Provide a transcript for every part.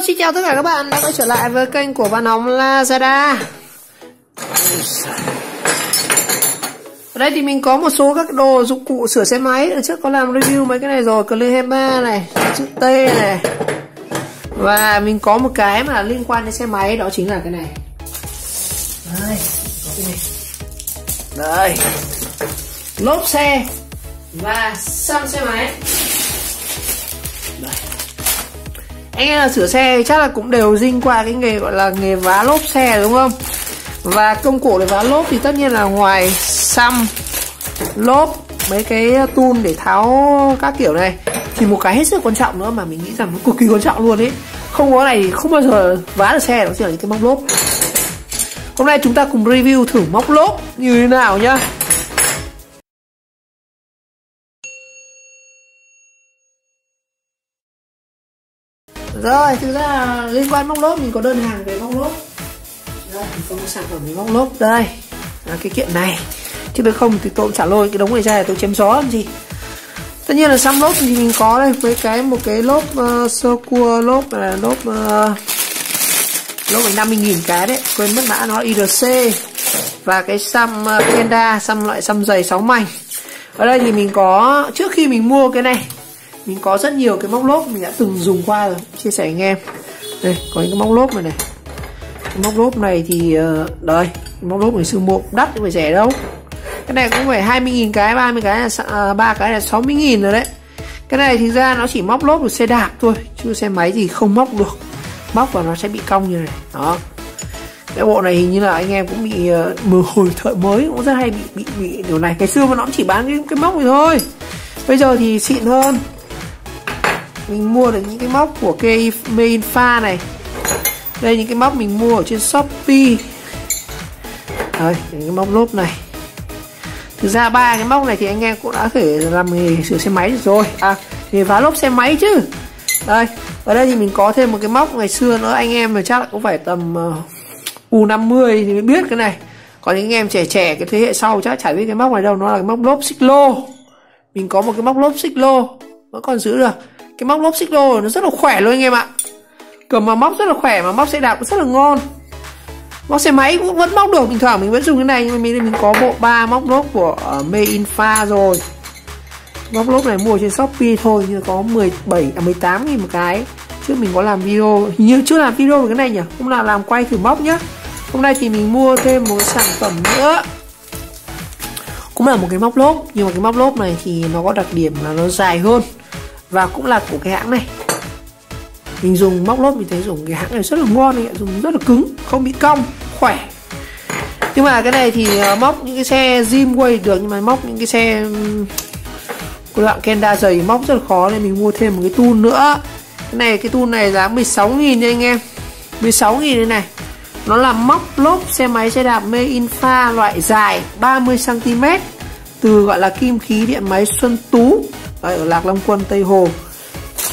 Xin chào tất cả các bạn đã quay trở lại với kênh của Văn Hóng Lazada. Ở đây thì mình có một số các đồ dụng cụ sửa xe máy. Ở trước có làm review mấy cái này rồi, Clearhema này, chữ T này. Và mình có một cái mà liên quan đến xe máy, đó chính là cái này. Đây, có cái này. Đây, lốp xe và xăng xe máy. Đây. Anh em là sửa xe chắc là cũng đều dinh qua cái nghề gọi là nghề vá lốp xe đúng không? Và công cụ để vá lốp thì tất nhiên là ngoài xăm, lốp, mấy cái tool để tháo các kiểu này, thì một cái hết sức quan trọng nữa mà mình nghĩ rằng nó cực kỳ quan trọng luôn ấy. Không có này thì không bao giờ vá được xe, đó chỉ là những cái móc lốp. Hôm nay chúng ta cùng review thử móc lốp như thế nào nhá. Rồi, thực ra là liên quan móc lốp mình có đơn hàng về móc lốp. Đây, mình có một sản phẩm về móc lốp đây là cái kiện này. Chứ nếu không thì tôi cũng chả lôi cái đống này ra để tôi chém gió làm gì. Tất nhiên là xăm lốp thì mình có đây với một cái lốp sơ cua lốp là lốp này 50.000 cái đấy, quên mất mã nó IRC. Và cái xăm Kenda, xăm loại xăm dày 6 mảnh. Ở đây thì mình có, trước khi mình mua cái này mình có rất nhiều cái móc lốp mình đã từng dùng qua rồi, chia sẻ anh em. Đây, có những cái móc lốp này này. Cái móc lốp này thì đây, cái móc lốp ngày xưa mua đắt chứ phải rẻ đâu. Cái này cũng phải 20.000 cái, 30 cái là 3 cái là 60.000 rồi đấy. Cái này thì ra nó chỉ móc lốp được xe đạp thôi, chứ xe máy thì không móc được. Móc vào nó sẽ bị cong như này. Đó. Cái bộ này hình như là anh em cũng bị hồi thợ mới cũng rất hay bị điều này. Ngày xưa mà nó cũng chỉ bán cái móc này thôi. Bây giờ thì xịn hơn. Mình mua được những cái móc của cái Meinfa này. Đây những cái móc mình mua ở trên Shopee. Đây, những cái móc lốp này. Thực ra 3 cái móc này thì anh em cũng đã thể làm nghề sửa xe máy được rồi. Nghề vá lốp xe máy chứ. Đây, ở đây thì mình có thêm một cái móc ngày xưa nữa, anh em mà chắc là cũng phải tầm U50 thì mới biết cái này. Còn những anh em trẻ cái thế hệ sau chắc chả biết cái móc này đâu, nó là cái móc lốp xích lô. Mình có một cái móc lốp xích lô, vẫn còn giữ được. Cái móc lốp xích lô nó rất là khỏe luôn anh em ạ. Cầm mà móc rất là khỏe, mà móc xe đạp cũng rất là ngon. Móc xe máy cũng vẫn móc được, bình thường mình vẫn dùng cái này. Nhưng mà mình có bộ 3 móc lốp của Meinfa rồi. Móc lốp này mua trên Shopee thôi, nhưng có 18.000 một cái. Trước mình có làm video, hình như chưa làm video về cái này nhỉ. Hôm nào làm quay thử móc nhá. Hôm nay thì mình mua thêm một sản phẩm nữa, cũng là một cái móc lốp, nhưng mà cái móc lốp này thì nó có đặc điểm là nó dài hơn. Và cũng là của cái hãng này. Mình dùng móc lốp mình thấy dùng cái hãng này rất là ngon ấy, dùng rất là cứng, không bị cong, khỏe. Nhưng mà cái này thì móc những cái xe Zimway được, nhưng mà móc những cái xe của đoạn Kenda dày móc rất là khó, nên mình mua thêm một cái tool nữa. Cái tool này giá 16.000 nha anh em. 16.000 đây này. Nó là móc lốp xe máy xe đạp Meinfa loại dài 30 cm, từ gọi là kim khí điện máy Xuân Tú ở Lạc Long Quân, Tây Hồ.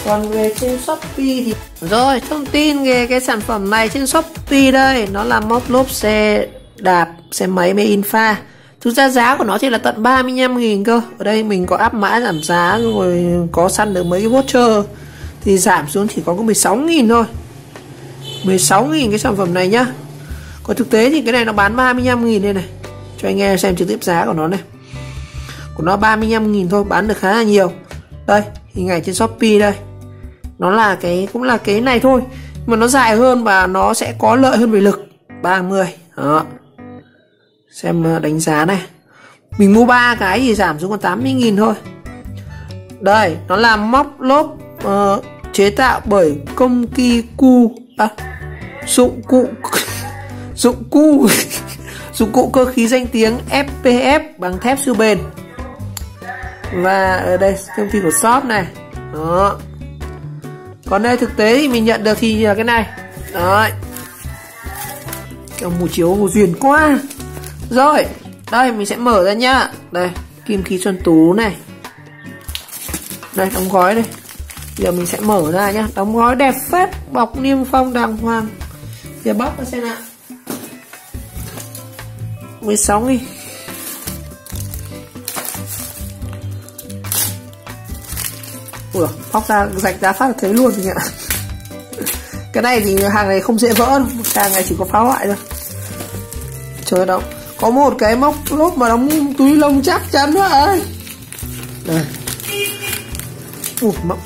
Còn về trên Shopee thì rồi, thông tin về cái sản phẩm này trên Shopee đây, nó là móc lốp xe đạp xe máy Meinfa. Thực ra giá của nó chỉ là tận 35.000 cơ. Ở đây mình có áp mã giảm giá rồi, có săn được mấy cái voucher thì giảm xuống chỉ có 16.000 thôi. 16.000 cái sản phẩm này nhá. Còn thực tế thì cái này nó bán 35.000 đây này. Cho anh em xem trực tiếp giá của nó này. Của nó 35.000 thôi, bán được khá là nhiều. Đây, hình ảnh trên Shopee đây. Nó là cũng là cái này thôi, mà nó dài hơn và nó sẽ có lợi hơn về lực. 30. Đó. Xem đánh giá này. Mình mua 3 cái thì giảm xuống còn 80.000 thôi. Đây, nó là móc lốp chế tạo bởi công ty dụng cụ cơ khí danh tiếng FPF bằng thép siêu bền. Và ở đây công ty của shop này. Đó. Còn đây thực tế thì mình nhận được thì là cái này. Đấy. Cái mù chiếu vô duyên quá. Rồi, đây mình sẽ mở ra nhá. Đây, kim khí Xuân Tú này. Đây, đóng gói đây. Giờ mình sẽ mở ra nhá. Đóng gói đẹp phết, bọc niêm phong đàng hoàng. Giờ bóc ra xem nào. 16.000. Ủa, bóc ra rạch ra phát là thấy luôn rồi nhỉ. Cái này thì hàng này không dễ vỡ đâu, hàng này chỉ có phá hoại thôi. Trời đâu, có một cái móc lốp mà đóng túi lông chắc chắn đó ấy. Đây. Móc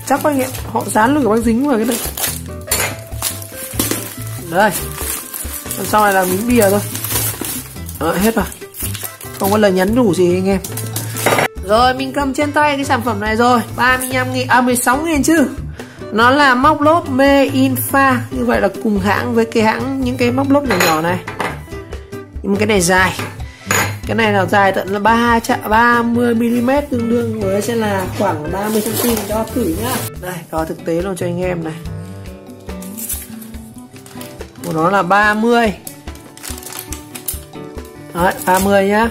chắc quá anh em, họ dán luôn cái băng dính vào cái này. Đây. Còn sau này là miếng bìa thôi. Đó, hết rồi. Không có lời nhắn nhủ gì anh em. Rồi mình cầm trên tay cái sản phẩm này rồi, 35.000 16.000 chứ. Nó là móc lốp Made in Pha. Như vậy là cùng hãng với cái hãng những cái móc lốp nhỏ nhỏ này. Nhưng cái này dài. Cái này là dài tận là 30mm, tương đương với sẽ là khoảng 30cm cho thử nhá. Đây, đo thực tế luôn cho anh em này. Của nó là 30. Đấy, 30 nhá.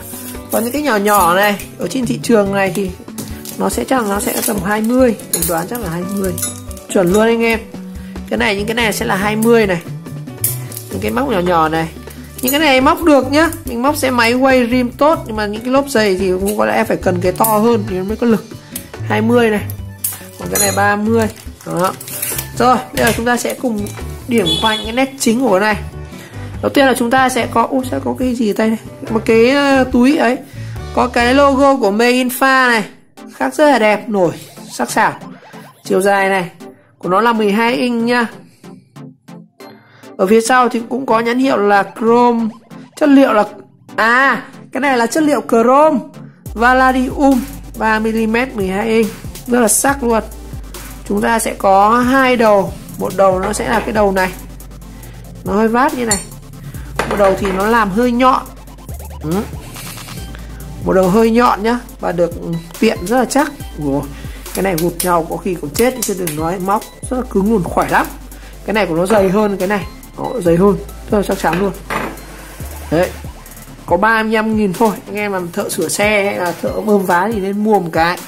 Còn những cái nhỏ nhỏ này ở trên thị trường này thì nó sẽ tầm 20, mình đoán chắc là 20. Chuẩn luôn anh em. Những cái này sẽ là 20 này. Những cái móc nhỏ nhỏ này. Những cái này móc được nhá. Mình móc sẽ máy quay rim tốt, nhưng mà những cái lốp dày thì cũng có lẽ phải cần cái to hơn thì nó mới có lực. 20 này. Còn cái này 30. Đó. Rồi, bây giờ chúng ta sẽ cùng điểm qua những cái nét chính của cái này. Đầu tiên là chúng ta sẽ có cái gì ở đây này? Một cái túi ấy, có cái logo của Made in Pha này, khắc rất là đẹp, nổi, sắc sảo. Chiều dài này của nó là 12 inch nha. Ở phía sau thì cũng có nhãn hiệu là chrome, chất liệu là cái này là chất liệu chrome Palladium 3mm 12 inch, rất là sắc luôn. Chúng ta sẽ có hai đầu, một đầu nó sẽ là cái đầu này, nó hơi vát như này. Một đầu thì nó làm hơi nhọn. Một đầu hơi nhọn nhá, và được tiện rất là chắc. Ủa, cái này gụt nhau có khi còn chết chứ đừng nói, móc rất là cứng luôn, khỏe lắm. Cái này của nó dày hơn cái này, nó dày hơn, rất là chắc chắn luôn. Đấy, có 35.000 thôi. Anh em làm thợ sửa xe hay là thợ bơm vá thì nên mua một cái,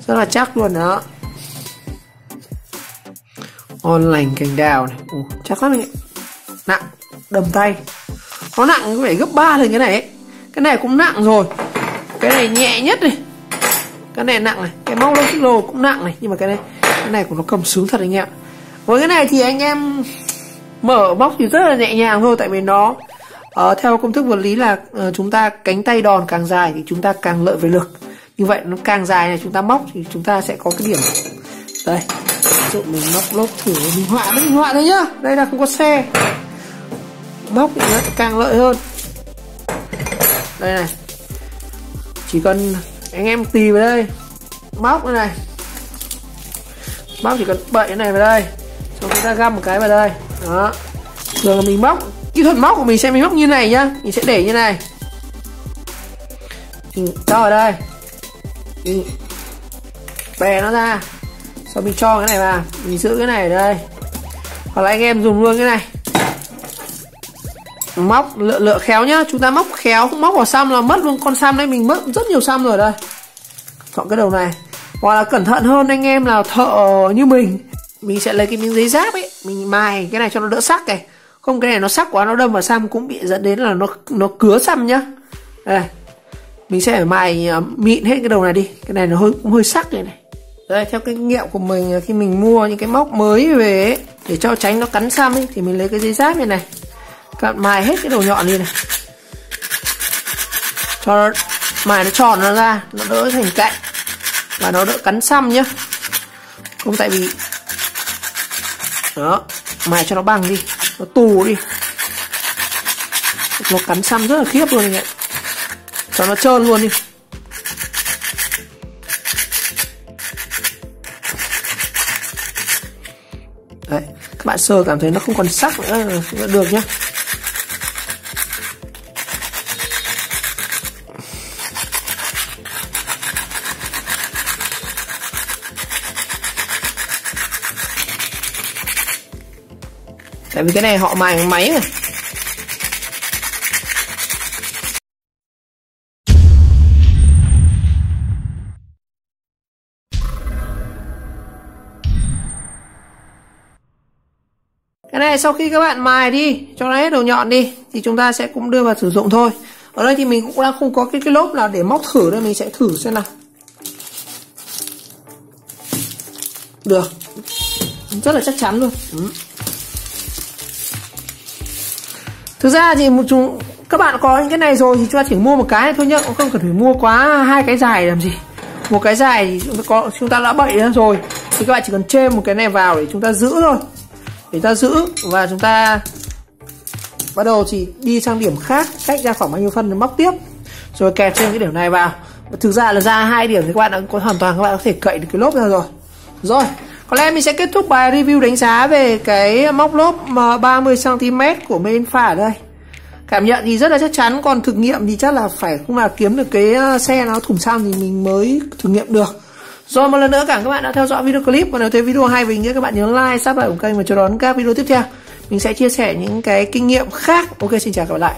rất là chắc luôn đó. Ngon lành cành đào này. Chắc lắm anh em. Nặng, đầm tay. Nó nặng có phải gấp 3 lần cái này ấy. Cái này cũng nặng rồi. Cái này nhẹ nhất này. Cái này nặng này. Cái móc lông xích lô cũng nặng này. Nhưng mà cái này của nó cầm sướng thật anh em. Với cái này thì anh em mở móc thì rất là nhẹ nhàng thôi. Tại vì nó theo công thức vật lý là chúng ta cánh tay đòn càng dài thì chúng ta càng lợi về lực. Như vậy nó càng dài này chúng ta móc thì chúng ta sẽ có cái điểm. Đây, ví dụ mình móc lốp thử, mình họa thôi nhá. Đây là không có xe, móc thì nó càng lợi hơn. Đây này, chỉ cần anh em tì vào đây, móc cái này, móc chỉ cần bậy cái này vào đây, xong chúng ta găm một cái vào đây. Đó, thường là mình móc, kỹ thuật móc của mình sẽ móc như này nhá. Mình sẽ để như này, mình cho ở đây, mình bè nó ra, xong mình cho cái này vào, mình giữ cái này ở đây. Hoặc là anh em dùng luôn cái này, móc lựa khéo nhá. Chúng ta móc khéo, không móc vào xăm là mất luôn con xăm đấy. Mình mất rất nhiều xăm rồi đây. Chọn cái đầu này. Hoặc là cẩn thận hơn anh em là thợ như mình sẽ lấy cái miếng giấy giáp ấy, mình mài cái này cho nó đỡ sắc này. Không cái này nó sắc quá, nó đâm vào xăm cũng bị dẫn đến là nó cứa xăm nhá. Đây, mình sẽ phải mài mịn hết cái đầu này đi. Cái này nó cũng hơi sắc này này. Đây, theo kinh nghiệm của mình khi mình mua những cái móc mới về ấy, để cho tránh nó cắn xăm ấy, thì mình lấy cái giấy giáp như này, cặn mài hết cái đầu nhọn đi này, cho nó mài nó tròn nó ra, nó đỡ thành cạnh và nó đỡ cắn xăm nhá. Không tại vì đó, mài cho nó bằng đi, nó tù đi, nó cắn xăm rất là khiếp luôn anh ạ. Cho nó trơn luôn đi. Đấy, các bạn sờ cảm thấy nó không còn sắc nữa là được nhá. Tại vì cái này họ mài bằng máy rồi. Cái này sau khi các bạn mài đi cho nó hết đầu nhọn đi thì chúng ta sẽ cũng đưa vào sử dụng thôi. Ở đây thì mình cũng đang không có cái lốp nào để móc thử nên mình sẽ thử xem nào. Được. rất là chắc chắn luôn. Thực ra thì các bạn có những cái này rồi thì chúng ta chỉ mua một cái thôi nhá, cũng không cần phải mua quá 2 cái dài làm gì. Một cái dài thì chúng ta đã bậy ra rồi thì các bạn chỉ cần chêm một cái này vào để chúng ta giữ thôi, để ta giữ, và chúng ta bắt đầu thì đi sang điểm khác, cách ra khoảng bao nhiêu phân để móc tiếp, rồi kẹp trên cái điểm này vào. Thực ra là ra 2 điểm thì các bạn đã có hoàn toàn các bạn có thể cậy được cái lốp ra rồi. Rồi, có lẽ mình sẽ kết thúc bài review đánh giá về cái móc lốp 30 cm của Made-in-Pha ở đây. Cảm nhận thì rất là chắc chắn, còn thực nghiệm thì chắc là phải không là kiếm được cái xe nó thủng xăng thì mình mới thử nghiệm được. Rồi, một lần nữa cảm ơn các bạn đã theo dõi video clip, và nếu thấy video hay về ý nghĩa các bạn nhớ like, subscribe của kênh và chờ đón các video tiếp theo. Mình sẽ chia sẻ những cái kinh nghiệm khác. Ok, xin chào các bạn lại.